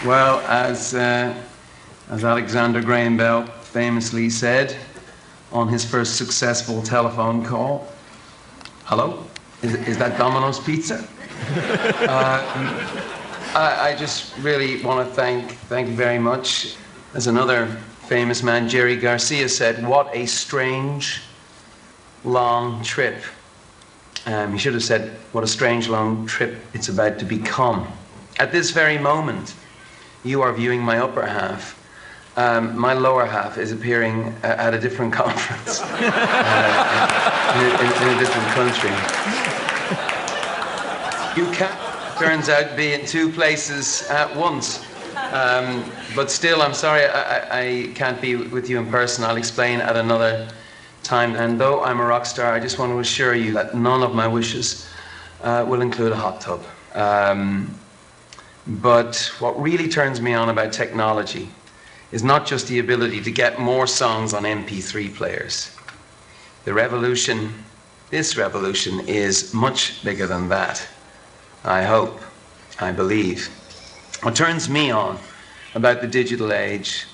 Well, as Alexander Graham Bell famously said on his first successful telephone call, hello, is that Domino's Pizza? I just really want to thank you very much. As another famous man, Jerry Garcia, said, what a strange, long trip. He should have said, what a strange, long trip it's about to become. At this very moment, you are viewing my upper half. My lower half is appearing at a different conference in a different country. You can't, turns out, be in two places at once. But still, I'm sorry I can't be with you in person. I'll explain at another time. And though I'm a rock star, I just want to assure you that none of my wishes will include a hot tub. But what really turns me on about technology is not just the ability to get more songs on MP3 players. The revolution, this revolution, is much bigger than that. I hope, I believe. What turns me on about the digital age,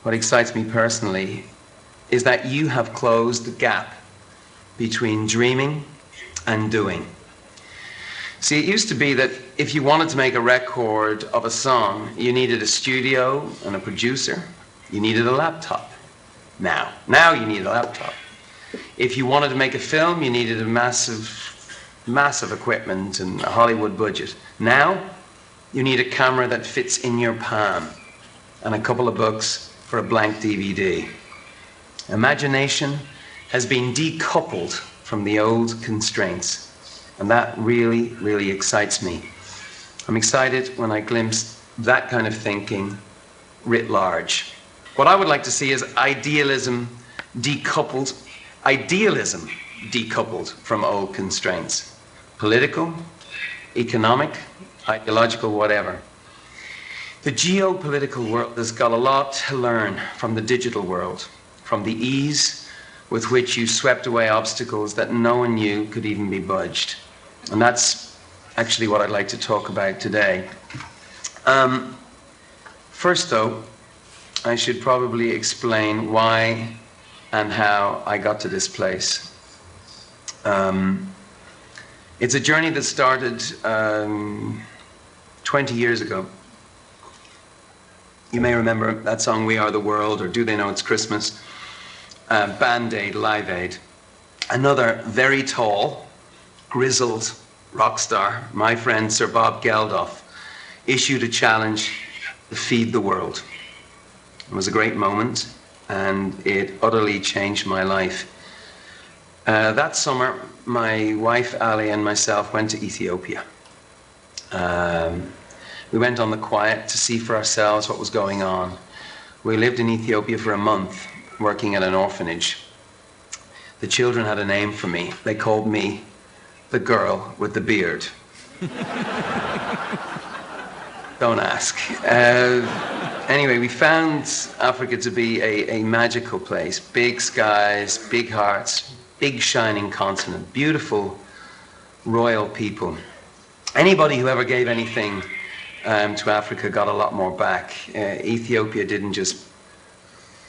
what excites me personally, is that you have closed the gap between dreaming and doing. See, it used to be that if you wanted to make a record of a song, you needed a studio and a producer. You needed a laptop. Now you need a laptop. If you wanted to make a film, you needed a massive equipment and a Hollywood budget. Now, you need a camera that fits in your palm and a couple of books for a blank DVD. Imagination has been decoupled from the old constraints. And that really, really excites me. I'm excited when I glimpse that kind of thinking writ large. What I would like to see is idealism decoupled from old constraints. Political, economic, ideological, whatever. The geopolitical world has got a lot to learn from the digital world, from the ease with which you swept away obstacles that no one knew could even be budged. And that's actually what I'd like to talk about today. First, though, I should probably explain why and how I got to this place. It's a journey that started 20 years ago. You may remember that song, We Are the World, or Do They Know It's Christmas? Band-Aid, Live Aid. Another very tall, grizzled rock star, my friend Sir Bob Geldof, issued a challenge to feed the world. It was a great moment, and it utterly changed my life. That summer, my wife Ali and myself went to Ethiopia. We went on the quiet to see for ourselves what was going on. We lived in Ethiopia for a month, working at an orphanage. The children had a name for me. They called me the girl with the beard. Don't ask. Anyway, we found Africa to be a magical place. Big skies, big hearts, big shining continent, beautiful, royal people. Anybody who ever gave anything to Africa got a lot more back. Ethiopia didn't just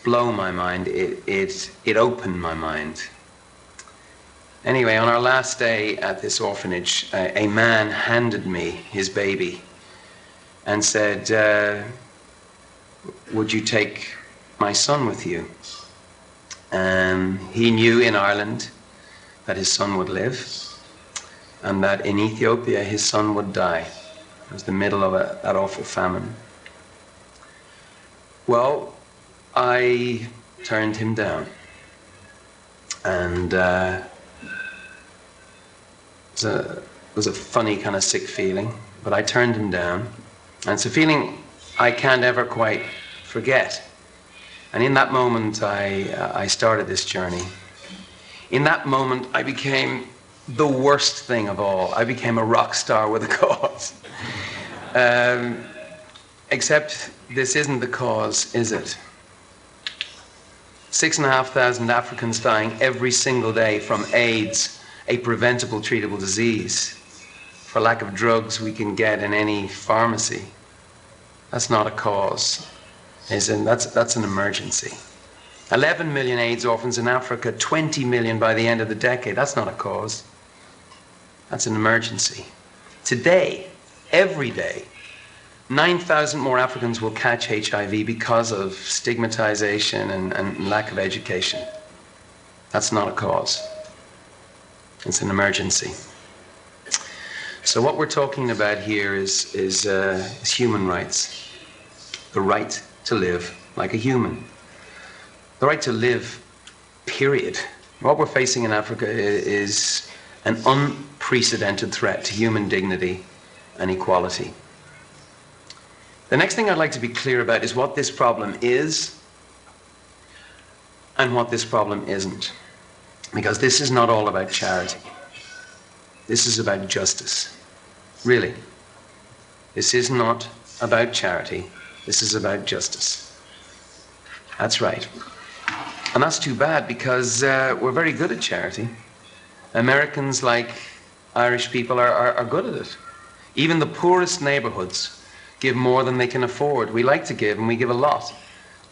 blow my mind, it opened my mind. Anyway, on our last day at this orphanage, a man handed me his baby and said, would you take my son with you? He knew in Ireland that his son would live and that in Ethiopia his son would die. It was the middle of that awful famine. Well, I turned him down. And it was a funny kind of sick feeling, but I turned him down. And it's a feeling I can't ever quite forget. And in that moment, I started this journey. In that moment, I became the worst thing of all. I became a rock star with a cause. Except this isn't the cause, is it? 6,500 Africans dying every single day from AIDS, a preventable, treatable disease, for lack of drugs we can get in any pharmacy. That's not a cause. That's an emergency. 11 million AIDS orphans in Africa, 20 million by the end of the decade. That's not a cause. That's an emergency. Today, every day, 9,000 more Africans will catch HIV because of stigmatization and lack of education. That's not a cause. It's an emergency. So what we're talking about here is human rights. The right to live like a human. The right to live, period. What we're facing in Africa is an unprecedented threat to human dignity and equality. The next thing I'd like to be clear about is what this problem is and what this problem isn't. Because this is not all about charity. This is about justice. Really. This is not about charity. This is about justice. That's right. And that's too bad because we're very good at charity. Americans, like Irish people, are good at it. Even the poorest neighborhoods give more than they can afford. We like to give, and we give a lot.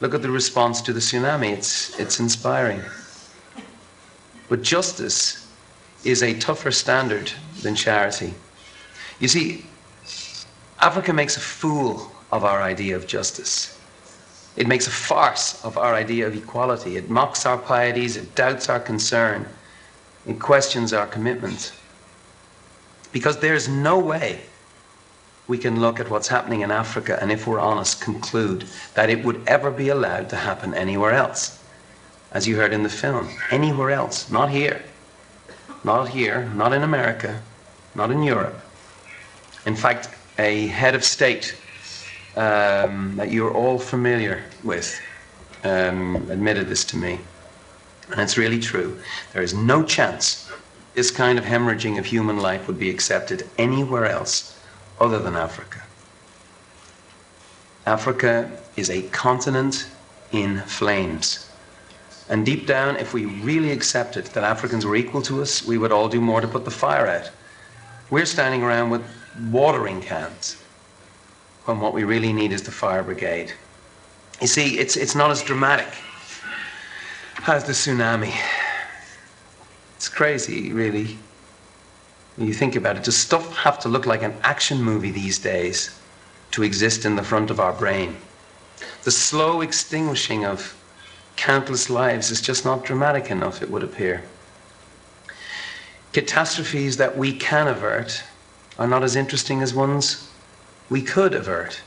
Look at the response to the tsunami. It's inspiring. But justice is a tougher standard than charity. You see, Africa makes a fool of our idea of justice. It makes a farce of our idea of equality. It mocks our pieties, it doubts our concern, it questions our commitment. Because there's no way we can look at what's happening in Africa and, if we're honest, conclude that it would ever be allowed to happen anywhere else. As you heard in the film, anywhere else, not here. Not here, not in America, not in Europe. In fact, a head of state that you're all familiar with admitted this to me. And it's really true. There is no chance this kind of hemorrhaging of human life would be accepted anywhere else other than Africa. Africa is a continent in flames. And deep down, if we really accepted that Africans were equal to us, we would all do more to put the fire out. We're standing around with watering cans when what we really need is the fire brigade. You see, it's not as dramatic as the tsunami. It's crazy, really, when you think about it. Does stuff have to look like an action movie these days to exist in the front of our brain? The slow extinguishing of countless lives is just not dramatic enough, it would appear. Catastrophes that we can avert are not as interesting as ones we could avert.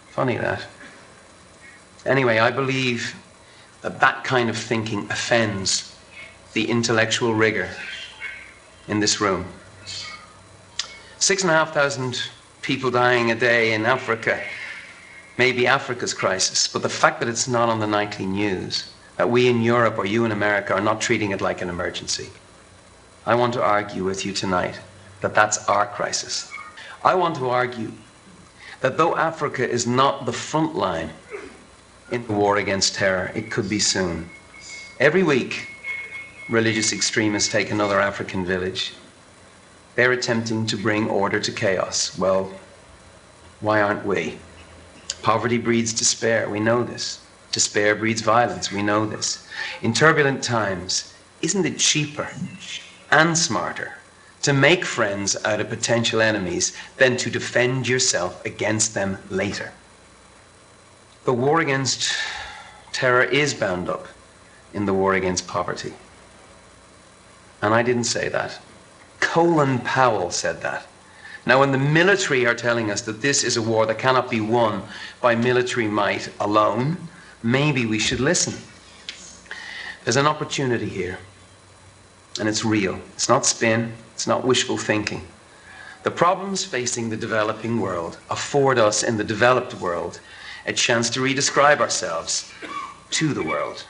Funny that. Anyway, I believe that that kind of thinking offends the intellectual rigor in this room. 6,500 people dying a day in Africa may be Africa's crisis, but the fact that it's not on the nightly news, that we in Europe or you in America are not treating it like an emergency, I want to argue with you tonight that that's our crisis. I want to argue that though Africa is not the front line in the war against terror, it could be soon. Every week, religious extremists take another African village. They're attempting to bring order to chaos. Well, why aren't we? Poverty breeds despair, we know this. Despair breeds violence, we know this. In turbulent times, isn't it cheaper and smarter to make friends out of potential enemies than to defend yourself against them later? The war against terror is bound up in the war against poverty. And I didn't say that. Colin Powell said that. Now, when the military are telling us that this is a war that cannot be won by military might alone, maybe we should listen. There's an opportunity here, and it's real. It's not spin, it's not wishful thinking. The problems facing the developing world afford us in the developed world a chance to redescribe ourselves to the world.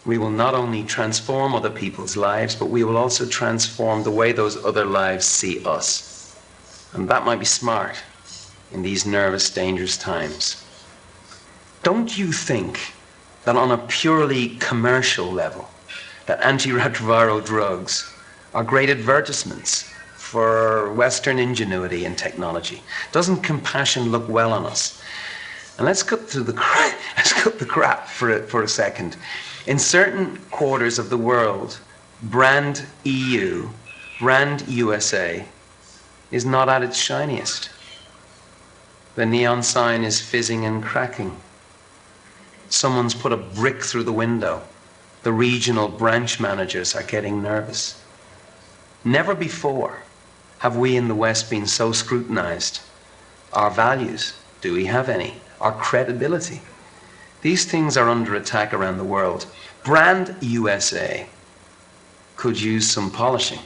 We will not only transform other people's lives, but we will also transform the way those other lives see us. And that might be smart in these nervous, dangerous times. Don't you think that on a purely commercial level, that antiretroviral drugs are great advertisements for Western ingenuity and technology? Doesn't compassion look well on us? And let's cut the crap for a second. In certain quarters of the world, brand EU, brand USA is not at its shiniest. The neon sign is fizzing and cracking. Someone's put a brick through the window. The regional branch managers are getting nervous. Never before have we in the West been so scrutinized. Our values, do we have any? Our credibility. These things are under attack around the world. Brand USA could use some polishing.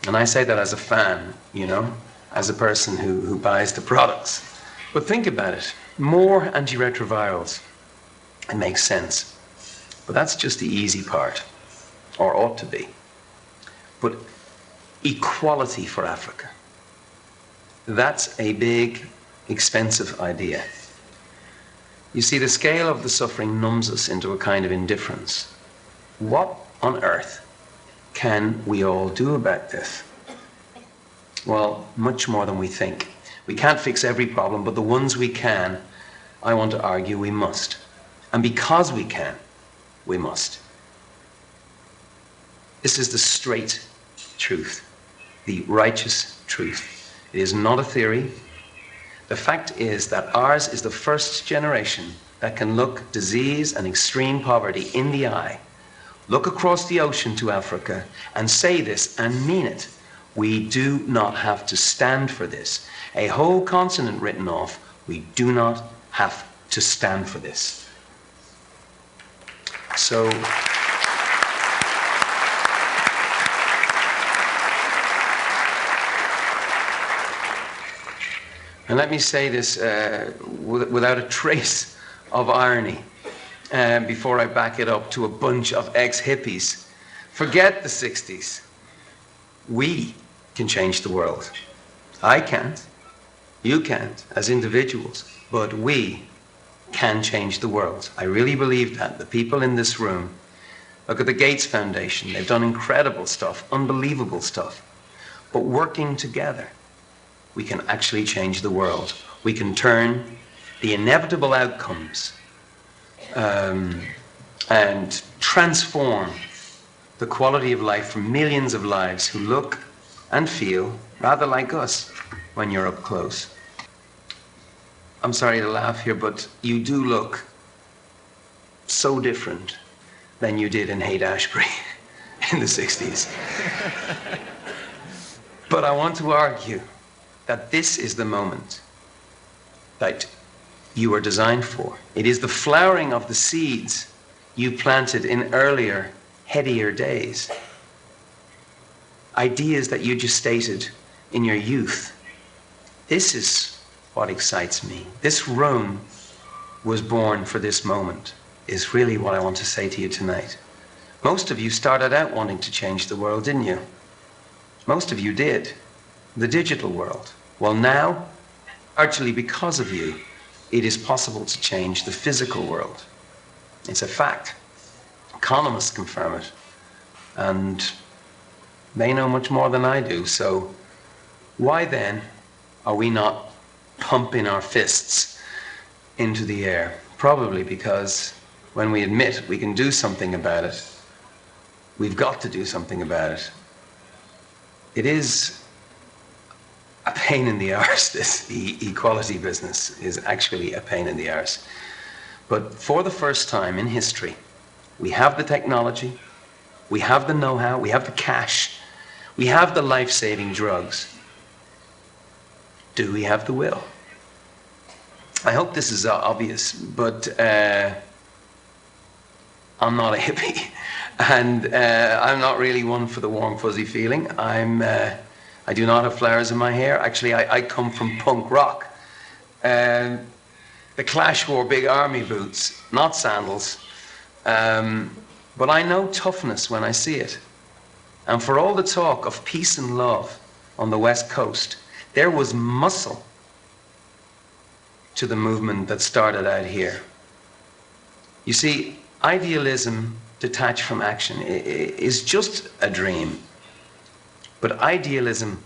And I say that as a fan, you know, as a person who buys the products. But think about it. More antiretrovirals. It makes sense. But that's just the easy part, or ought to be. But equality for Africa. That's a big, expensive idea. You see, the scale of the suffering numbs us into a kind of indifference. What on earth can we all do about this? Well, much more than we think. We can't fix every problem, but the ones we can, I want to argue we must. And because we can, we must. This is the straight truth, the righteous truth. It is not a theory. The fact is that ours is the first generation that can look disease and extreme poverty in the eye, look across the ocean to Africa, and say this and mean it. We do not have to stand for this. A whole continent written off. We do not have to stand for this. So, and let me say this without a trace of irony, before I back it up to a bunch of ex-hippies. Forget the 60s. We can change the world. I can't. You can't as individuals, but we can change the world. I really believe that. The people in this room, look at the Gates Foundation. They've done incredible stuff, unbelievable stuff. But working together, we can actually change the world. We can turn the inevitable outcomes and transform the quality of life for millions of lives who look and feel rather like us when you're up close. I'm sorry to laugh here, but you do look so different than you did in Haight-Ashbury in the 60s. But I want to argue that this is the moment that you are designed for. It is the flowering of the seeds you planted in earlier, headier days. Ideas that you gestated in your youth. This is what excites me. This room was born for this moment, is really what I want to say to you tonight. Most of you started out wanting to change the world, didn't you? Most of you did. The digital world. Well, now, largely because of you, it is possible to change the physical world. It's a fact. Economists confirm it. And they know much more than I do. So why then are we not pumping our fists into the air? Probably because when we admit we can do something about it, we've got to do something about it. It is a pain in the arse. This equality business is actually a pain in the arse. But for the first time in history, we have the technology, we have the know-how, we have the cash, we have the life-saving drugs. Do we have the will? I hope this is obvious, but I'm not a hippie, and I'm not really one for the warm, fuzzy feeling. I do not have flowers in my hair. Actually, I come from punk rock. The Clash wore big army boots, not sandals. But I know toughness when I see it. And for all the talk of peace and love on the West Coast, there was muscle to the movement that started out here. You see, idealism detached from action is just a dream. But idealism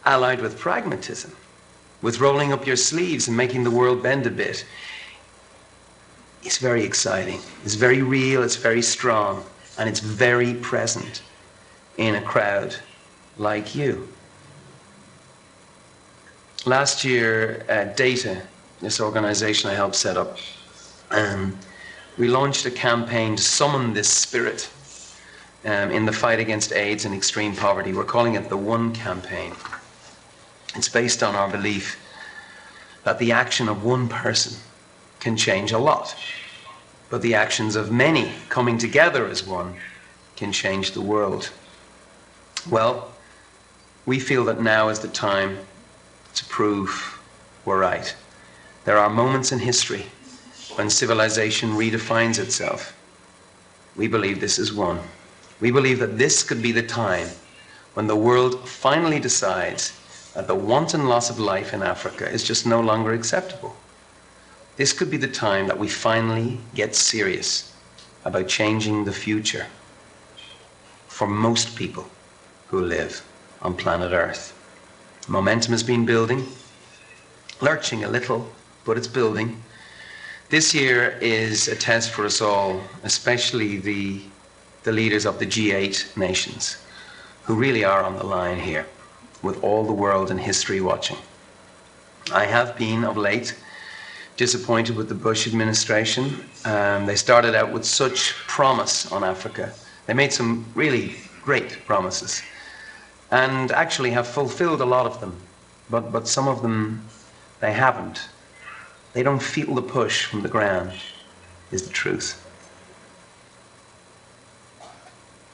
allied with pragmatism, with rolling up your sleeves and making the world bend a bit, is very exciting. It's very real, it's very strong, and it's very present in a crowd like you. Last year, Data, this organization I helped set up, we launched a campaign to summon this spirit in the fight against AIDS and extreme poverty. We're calling it the One Campaign. It's based on our belief that the action of one person can change a lot, but the actions of many coming together as one can change the world. Well, we feel that now is the time to prove we're right. There are moments in history when civilization redefines itself. We believe this is one. We believe that this could be the time when the world finally decides that the wanton loss of life in Africa is just no longer acceptable. This could be the time that we finally get serious about changing the future for most people who live on planet Earth. Momentum has been building, lurching a little, but it's building. This year is a test for us all, especially the leaders of the G8 nations, who really are on the line here, with all the world and history watching. I have been, of late, disappointed with the Bush administration. They started out with such promise on Africa. They made some really great promises, and actually have fulfilled a lot of them, but some of them they haven't. They don't feel the push from the ground, is the truth.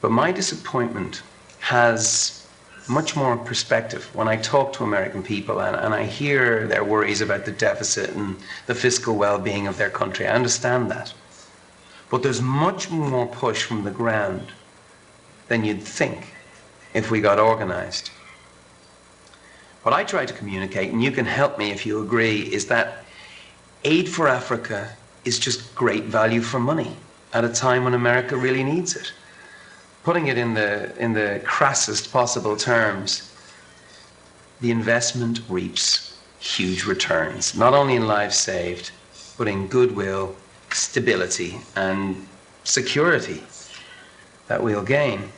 But my disappointment has much more perspective when I talk to American people and I hear their worries about the deficit and the fiscal well-being of their country. I understand that. But there's much more push from the ground than you'd think if we got organized. What I try to communicate, and you can help me if you agree, is that aid for Africa is just great value for money at a time when America really needs it. Putting it in the crassest possible terms, the investment reaps huge returns, not only in lives saved, but in goodwill, stability, and security that we'll gain.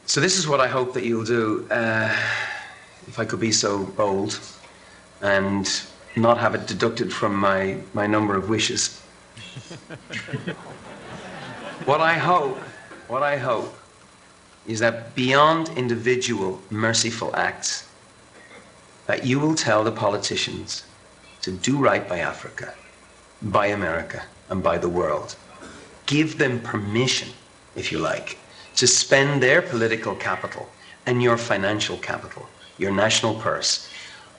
So this is what I hope that you'll do, if I could be so bold, and not have it deducted from my number of wishes. What I hope is that beyond individual merciful acts, that you will tell the politicians to do right by Africa, by America, and by the world. Give them permission, if you like, to spend their political capital and your financial capital, your national purse,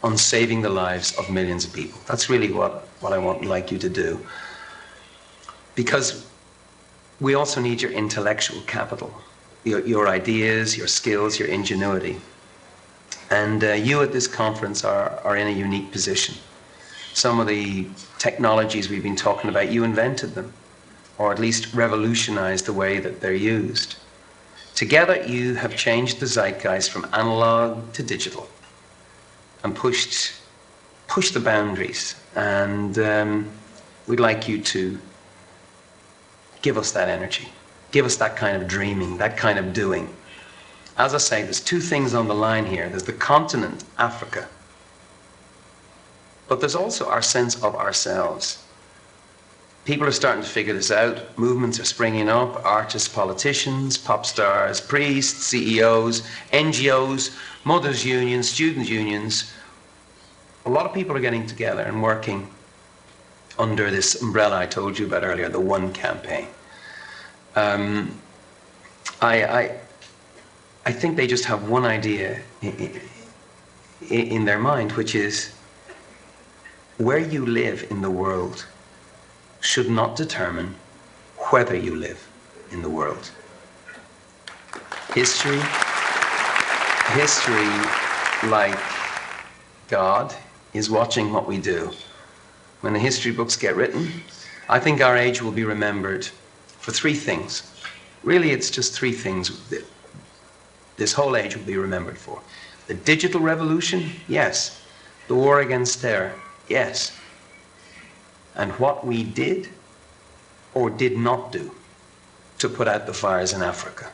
on saving the lives of millions of people. That's really what I would like you to do. Because we also need your intellectual capital, your ideas, your skills, your ingenuity. And you at this conference are in a unique position. Some of the technologies we've been talking about, you invented them, or at least revolutionized the way that they're used. Together, you have changed the zeitgeist from analog to digital and pushed the boundaries. And we'd like you to give us that energy. Give us that kind of dreaming, that kind of doing. As I say, there's two things on the line here. There's the continent, Africa. But there's also our sense of ourselves. People are starting to figure this out. Movements are springing up. Artists, politicians, pop stars, priests, CEOs, NGOs, mothers' unions, student unions. A lot of people are getting together and working under this umbrella I told you about earlier, the One Campaign. I think they just have one idea in their mind, which is where you live in the world should not determine whether you live in the world. History, like God, is watching what we do. When the history books get written, I think our age will be remembered for three things. Really, it's just three things. this whole age will be remembered for. The digital revolution, yes. The war against terror, yes. And what we did or did not do to put out the fires in Africa.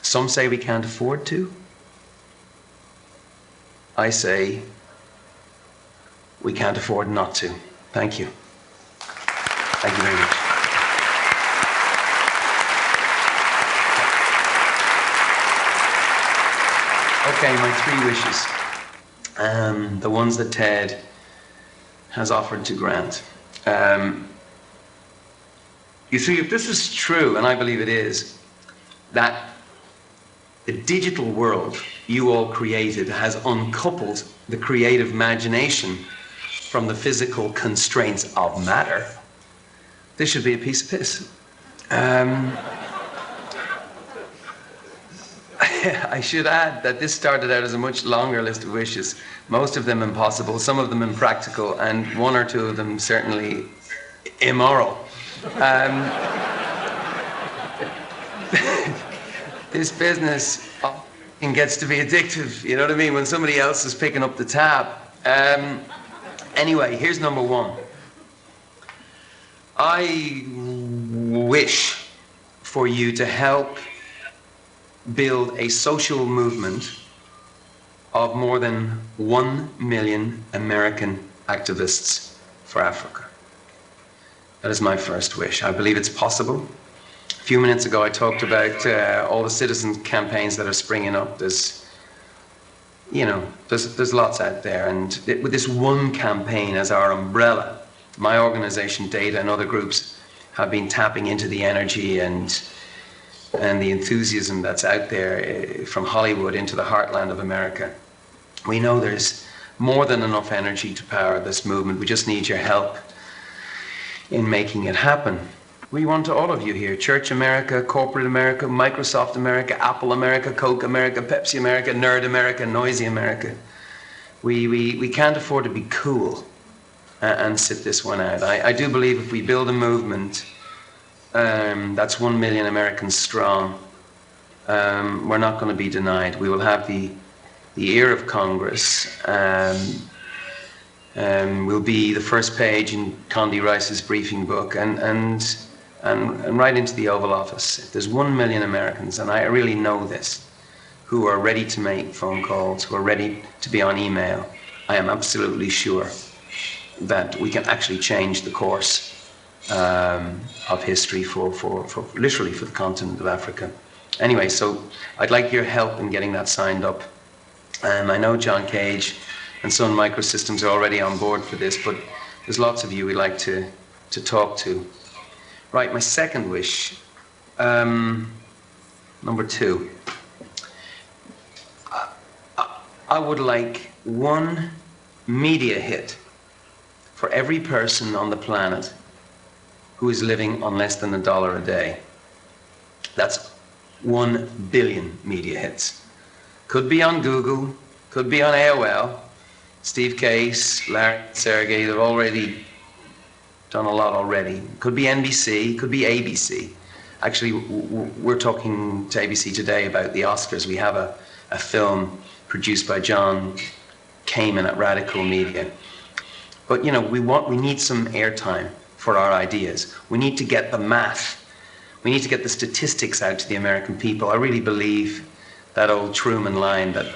Some say we can't afford to. I say we can't afford not to. Thank you. Thank you very much. Okay, my 3 wishes. The ones that TED has offered to grant. You see, if this is true, and I believe it is, that the digital world you all created has uncoupled the creative imagination from the physical constraints of matter, this should be a piece of piss. I should add that this started out as a much longer list of wishes, most of them impossible, some of them impractical, and 1 or 2 of them certainly immoral. This business gets to be addictive, you know what I mean, when somebody else is picking up the tab. Anyway, here's number 1. I wish for you to help build a social movement of more than 1 million American activists for Africa. That is my first wish. I believe it's possible. A few minutes ago I talked about all the citizen campaigns that are springing up. There's lots out there, and with this one campaign as our umbrella, my organization, Data, and other groups have been tapping into the energy and the enthusiasm that's out there from Hollywood into the heartland of America. We know there's more than enough energy to power this movement. We just need your help in making it happen. We want to all of you here, Church America, Corporate America, Microsoft America, Apple America, Coke America, Pepsi America, Nerd America, Noisy America. We can't afford to be cool and sit this one out. I do believe if we build a movement that's 1 million Americans strong, we're not going to be denied. We will have the ear of Congress. Will be the first page in Condi Rice's briefing book, and right into the Oval Office. If there's 1 million Americans, and I really know this, who are ready to make phone calls, who are ready to be on email, I am absolutely sure that we can actually change the course of history for literally for the continent of Africa. Anyway, so I'd like your help in getting that signed up. I know John Cage and Sun Microsystems are already on board for this, but there's lots of you we'd like to talk to. Right, my second wish, number 2. I would like 1 media hit for every person on the planet who is living on less than $1 a day. That's 1 billion media hits. Could be on Google, could be on AOL. Steve Case, Larry, Sergey, they've already done a lot already. Could be NBC, could be ABC. Actually, we're talking to ABC today about the Oscars. We have a film produced by John Kamen at Radical Media. But we need some airtime for our ideas. We need to get the math. We need to get the statistics out to the American people. I really believe that old Truman line that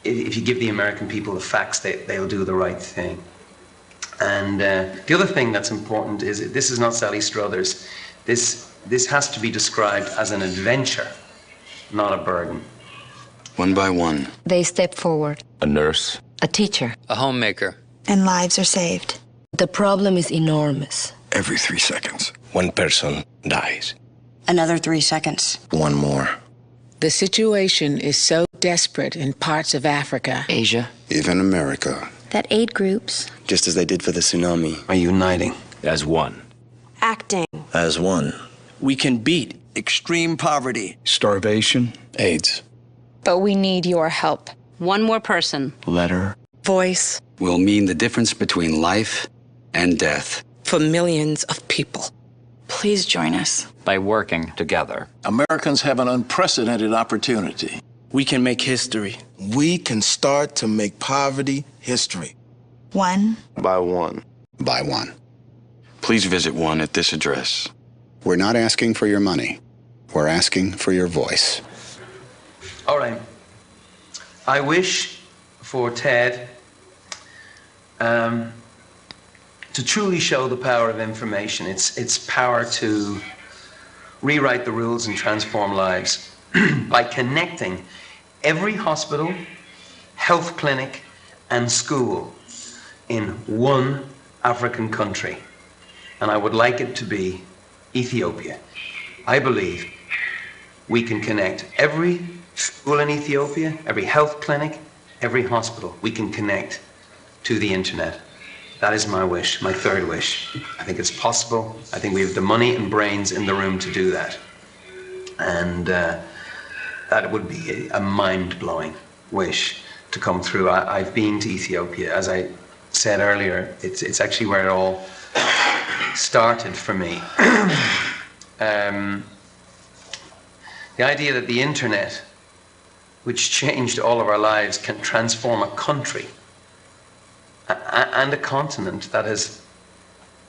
if you give the American people the facts, they'll do the right thing. And the other thing that's important is this is not Sally Struthers. This has to be described as an adventure, not a burden. One by one. They step forward. A nurse. A teacher. A homemaker. And lives are saved. The problem is enormous. Every 3 seconds, 1 person dies. Another 3 seconds. 1 more. The situation is so desperate in parts of Africa, Asia, Even America. That aid groups, Just as they did for the tsunami. Are uniting. As one. acting, As one. We can beat extreme poverty, Starvation. AIDS. But we need your help. One more person. Letter. voice will mean the difference between life and death. for millions of people. Please. Please join us. by working together. Americans have an unprecedented opportunity. We can make history. We can start to make poverty history. One. By one. By one. Please visit one at this address. We're not asking for your money. We're asking for your voice. All right. I wish for TED to truly show the power of information, its power to rewrite the rules and transform lives by connecting every hospital, health clinic, and school in one African country. And I would like it to be Ethiopia. I believe we can connect every school in Ethiopia, every health clinic, every hospital. We can connect to the internet. That is my wish, my third wish. I think it's possible. I think we have the money and brains in the room to do that. And that would be a mind-blowing wish to come through. I've been to Ethiopia. As I said earlier, it's actually where it all started for me. The idea that the internet, which changed all of our lives, can transform a country and a continent that has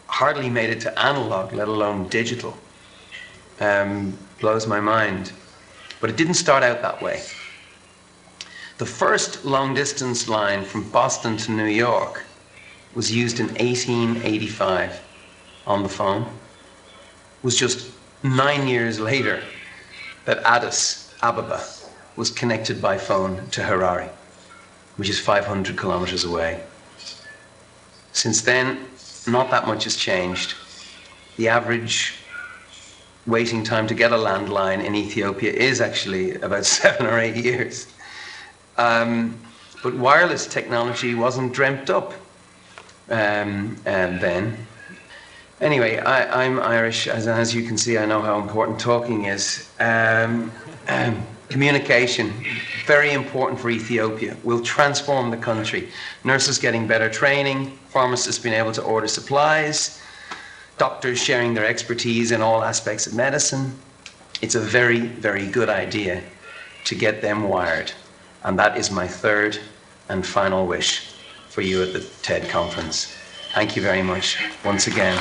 hardly made it to analog, let alone digital, blows my mind. But it didn't start out that way. The first long-distance line from Boston to New York was used in 1885 on the phone. It was just 9 years later that Addis Ababa was connected by phone to Harare, which is 500 kilometers away. Since then, not that much has changed. The average waiting time to get a landline in Ethiopia is actually about 7 or 8 years. But wireless technology wasn't dreamt up then. Anyway, I'm Irish, as you can see. I know how important talking is. Communication, very important for Ethiopia, will transform the country. Nurses getting better training, pharmacists being able to order supplies, doctors sharing their expertise in all aspects of medicine. It's a very, very good idea to get them wired. And that is my third and final wish for you at the TED conference. Thank you very much once again.